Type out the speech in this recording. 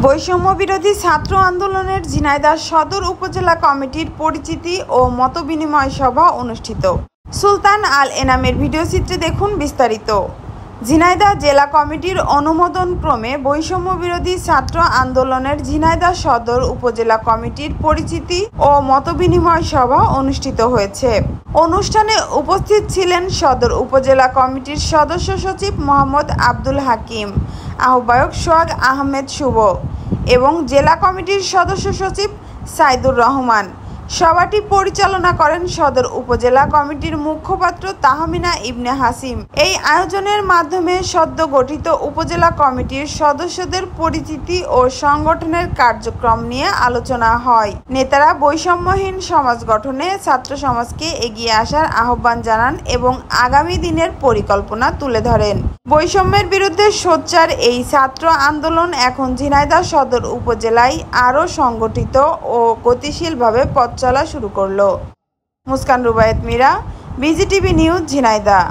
বৈষম্য বিরোধী ছাত্র আন্দোলনের ঝিনাইদহ সদর উপজেলা কমিটির পরিচিতি ও মতবিনিময় সভা অনুষ্ঠিত। সুলতান আল এনামের ভিডিওচিত্রে দেখুন বিস্তারিত। ঝিনাইদহ জেলা কমিটির অনুমোদন ক্রমে বৈষম্য বিরোধী ছাত্র আন্দোলনের ঝিনাইদহ সদর উপজেলা কমিটির পরিচিতি ও মতবিনিময় সভা অনুষ্ঠিত হয়েছে। অনুষ্ঠানে উপস্থিত ছিলেন সদর উপজেলা কমিটির সদস্য সচিব মোহাম্মদ আব্দুল হাকিম, আহ্বায়ক সোহাগ আহমেদ শুভ এবং জেলা কমিটির সদস্য সচিব সাইদুর রহমান। সভাটি পরিচালনা করেন সদর উপজেলা কমিটির মুখপাত্র তাহমিনা ইবনে হাসিম। এই আয়োজনের মাধ্যমে সদ্য গঠিত উপজেলা কমিটির সদস্যদের পরিচিতি ও সংগঠনের কার্যক্রম নিয়ে আলোচনা হয়। নেতারা বৈষম্যহীন সমাজ গঠনে ছাত্র সমাজকে এগিয়ে আসার আহ্বান জানান এবং আগামী দিনের পরিকল্পনা তুলে ধরেন। বৈষম্যের বিরুদ্ধে সোচ্চার এই ছাত্র আন্দোলন এখন ঝিনাইদহ সদর উপজেলায় আরও সংগঠিত ও গতিশীলভাবে পথ চলা শুরু করলো। Muskan Rubayet Mira, BGTV news, Jhenaidah.